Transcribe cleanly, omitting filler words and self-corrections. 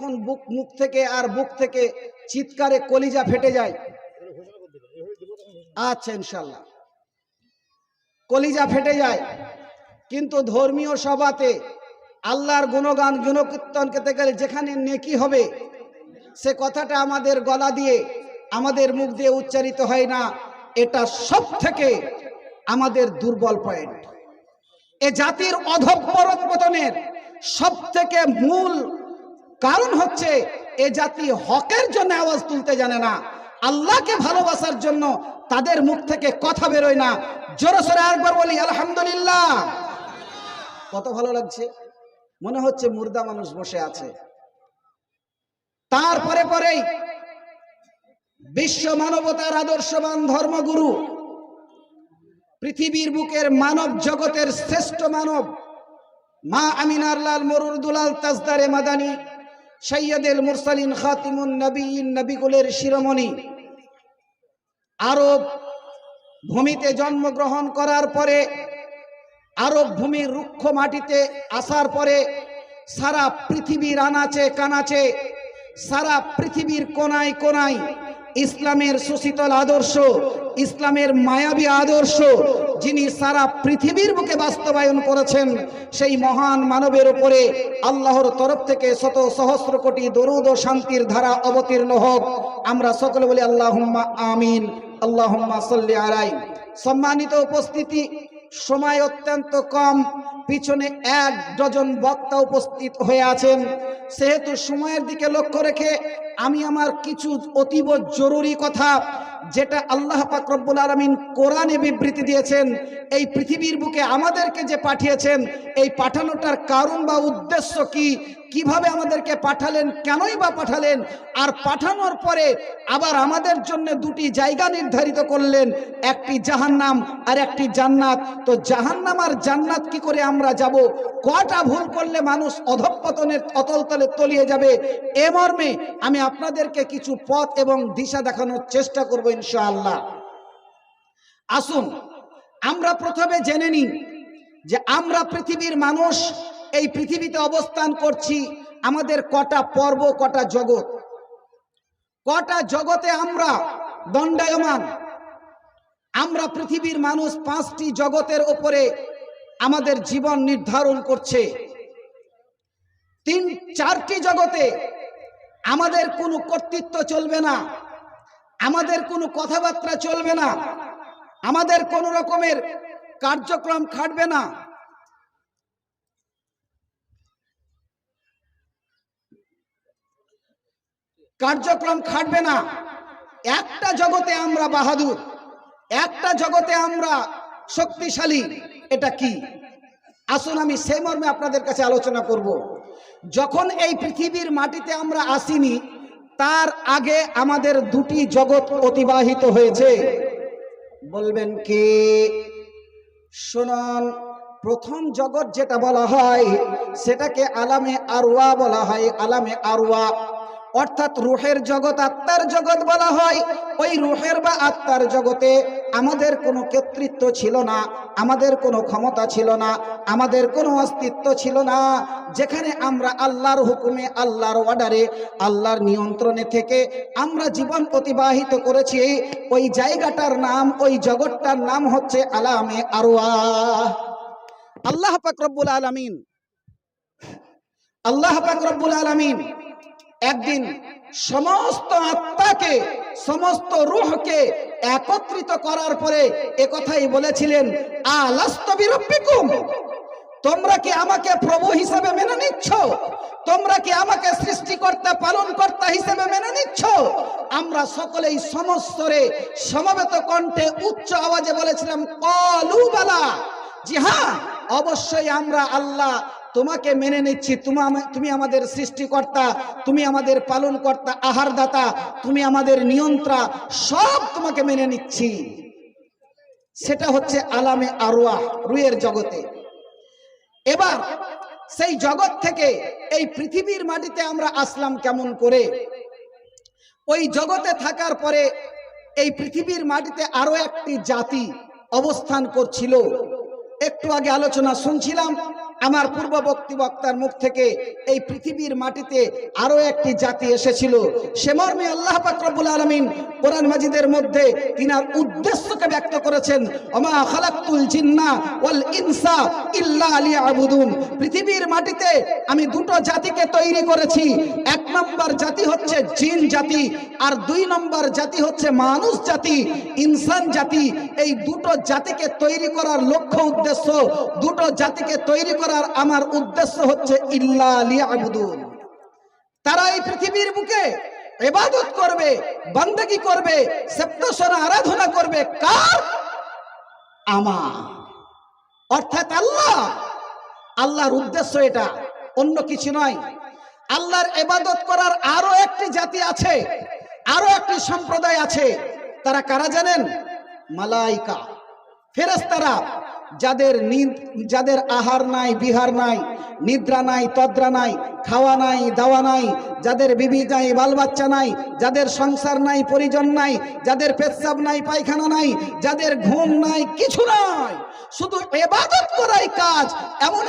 তখন মুখ থেকে আর বুক থেকে চিৎকারে কলিজা ফেটে যায়। আচ্ছা, ইনশাল্লাহ কলিজা ফেটে যায়। কিন্তু ধর্মীয় সভাতে আল্লাহর গুণগান গুণকীর্তন করতে গেলে যেখানে নেকি হবে সে কথাটা আমাদের গলা দিয়ে আমাদের মুখ দিয়ে উচ্চারিত হয় না। এটা সব থেকে আমাদের দুর্বল পয়েন্ট। এ জাতির অধঃপতনের সব থেকে মূল কারণ হচ্ছে এ জাতি হকের জন্য আওয়াজ তুলতে জানে না, আল্লাহকে ভালোবাসার জন্য তাদের মুখ থেকে কথা বেরোয় না। জোরে সোরে একবার বলি আলহামদুলিল্লাহ। কত ভালো লাগছে, মনে হচ্ছে মুর্দা মানুষ বসে আছে। তারপরে পরেই বিশ্ব মানবতার আদর্শবান ধর্মগুরু, পৃথিবীর বুকের মানব জগতের শ্রেষ্ঠ মানব মা আমিনার লাল মরুর দুলাল তাজদারে মাদানী সৈয়দুল মুরসালিন খাতিমুন নবীন, নবীকুলের শিরোমণি, আরব ভূমিতে জন্মগ্রহণ করার পরে আরব ভূমির রুক্ষ মাটিতে আসার পরে সারা পৃথিবীর আনাচে কানাচে, সারা পৃথিবীর কোনায় কোনায় ইসলামের সুশীতল আদর্শ, ইসলামের মায়াবী আদর্শ যিনি সারা পৃথিবীর বুকে বাস্তবায়ন করেছেন, সেই মহান মানবের উপরে আল্লাহর তরফ থেকে শত সহস্র কোটি দরুদ ও শান্তির ধারা অবতীর্ণ হোক। আমরা সকলে বলি আল্লাহুম্মা আমিন, আল্লাহুম্মা সাল্লি আলাইহি। সম্মানিত উপস্থিতি, সময় অত্যন্ত কম, পিছনে 1 ডজন বক্তা উপস্থিত হয়ে আছেন, সেহেতু সময়ের দিকে লক্ষ্য রেখে আমি আমার কিছু অতীব জরুরি কথা, যেটা আল্লাহ পাক রব্বুল আলামিন কোরআনে বিবৃতি দিয়েছেন, এই পৃথিবীর বুকে আমাদেরকে যে পাঠিয়েছেন, এই পাঠানোটার কারণ বা উদ্দেশ্য কি, কিভাবে আমাদেরকে পাঠালেন, কেনই বা পাঠালেন, আর পাঠানোর পরে আবার আমাদের জন্য 2টি জায়গা নির্ধারিত করলেন, একটি জাহান্নাম আর একটি জান্নাত। তো জাহান্নাম আর জান্নাত কি করে আমরা যাব, কটা ভুল করলে মানুষ অধঃপতনের অতলতলে তলিয়ে যাবে, এ মর্মে আমি আপনাদেরকে কিছু পথ এবং দিশা দেখানোর চেষ্টা করব ইনশাআল্লাহ। আসুন আমরা প্রথমে জেনে নিই যে আমরা পৃথিবীর মানুষ, এই পৃথিবীতে অবস্থান করছি, আমাদের কটা পর্ব, কটা জগৎ, কটা জগতে আমরা দণ্ডায়মান। আমরা পৃথিবীর মানুষ 5টি জগতের উপরে আমাদের জীবন নির্ধারণ করছে। 3-4টি জগতে আমাদের কোনো কর্তৃত্ব চলবে না, আমাদের কোনো কথাবার্তা চলবে না, আমাদের কোনো রকমের কার্যক্রম খাটবে না। একটা জগতে আমরা বাহাদুর, একটা জগতে আমরা শক্তিশালী। এটা কি? আসুন আমি সেই মর্মে আপনাদের কাছে আলোচনা করব। যখন এই পৃথিবীর মাটিতে আমরা আসিনি, তার আগে আমাদের 2টি জগৎ অতিবাহিত হয়েছে। বলবেন কি? শুনুন, প্রথম জগৎ যেটা বলা হয় সেটাকে আলামে আরওয়া বলা হয়। আলামে আরওয়া অর্থাৎ রূহের জগৎ, আত্মার জগৎ বলা হয়। ওই রূহের বা আত্মার জগতে আমাদের কোনো কর্তৃত্ব ছিল না, আমাদের কোনো ক্ষমতা ছিল না, আমাদের কোনো অস্তিত্ব ছিল না। যেখানে আমরা আল্লাহর হুকুমে, আল্লাহর অর্ডারে, আল্লাহর নিয়ন্ত্রণে থেকে আমরা জীবন অতিবাহিত করেছি, ওই জায়গাটার নাম, ওই জগৎটার নাম হচ্ছে আলামে আরওয়া। আল্লাহ পাক রব্বুল আলামিন একদিন সমস্ত আত্মাকে, সমস্ত রূহকে একত্রিত করার পরে একথাই বলেছিলেন, আলাস্তু বিরাব্বিকুম, তোমরা কি আমাকে প্রভু হিসেবে মেনে নিচ্ছ? তোমরা কি আমাকে সৃষ্টিকর্তা, পালনকর্তা হিসেবে মেনে নিচ্ছ? আমরা সকলেই সমস্তরে সমবেত কণ্ঠে উচ্চ আওয়াজে বলেছিলাম, ক্বালু বালা, জি হ্যাঁ, অবশ্যই আমরা আল্লাহ তোমাকে মেনে নিচ্ছি। তুমি আমাদের সৃষ্টিকর্তা, তুমি আমাদের পালনকর্তা, আহারদাতা, তুমি আমাদের নিয়ন্ত্রা, সব তোমাকে মেনে নিচ্ছি। সেটা হচ্ছে আলামে আরওয়াহ, রুহের জগতে। এবার সেই জগৎ থেকে এই পৃথিবীর মাটিতে আমরা আসলাম কেমন করে? ওই জগতে থাকার পরে এই পৃথিবীর মাটিতে আরো একটি জাতি অবস্থান করছিল। একটু আগে আলোচনা শুনছিলাম, আমার পূর্ববর্তী বক্তার মুখ থেকে এই পৃথিবীর মাটিতে আরো একটি জাতি এসেছিল, সে মর্মে আল্লাহ পাক রব্বুল আলামিন কোরআন মাজিদের মধ্যে তিনার উদ্দেশ্যকে ব্যক্ত করেছেন, ওমা খালাকতুল জিন্না ওয়াল ইনসা ইল্লা লিয়াবুদুন। পৃথিবীর মাটিতে আমি দুটো জাতিকে তৈরি করেছি, এক নম্বর জাতি হচ্ছে জিন জাতি, আর দুই নম্বর জাতি হচ্ছে মানুষ জাতি, ইনসান জাতি। এই দুটো জাতিকে তৈরি করার লক্ষ্য উদ্দেশ্য, দুটো জাতিকে তৈরি করার আমার উদ্দেশ্য হচ্ছে ইল্লা লিয়াবুদুন। তারা এই পৃথিবীর বুকে ইবাদত করবে, বান্দাগি করবে, সেপ্তসরা আরাধনা করবে কার? আমার, অর্থাৎ আল্লাহ। আল্লাহর উদ্দেশ্য এটা, অন্য কিছু নয়। আল্লাহর ইবাদত করার আরো একটি জাতি আছে, আরো একটি সম্প্রদায় আছে। তারা কারা জানেন? মালাইকা, ফেরেশতারা, যাদের আহার নাই, বিহার নাই, নিদ্রা নাই, তদ্রা নাই, খাওয়া নাই, দাওয়া নাই, যাদের বিবি নাই, বাল বাচ্চা নাই, যাদের সংসার নাই, পরিজন নাই, যাদের পেশাব নাই, পায়খানা নাই, যাদের ঘুম নাই, কিছু নাই, শুধু ইবাদত করাই কাজ, এমন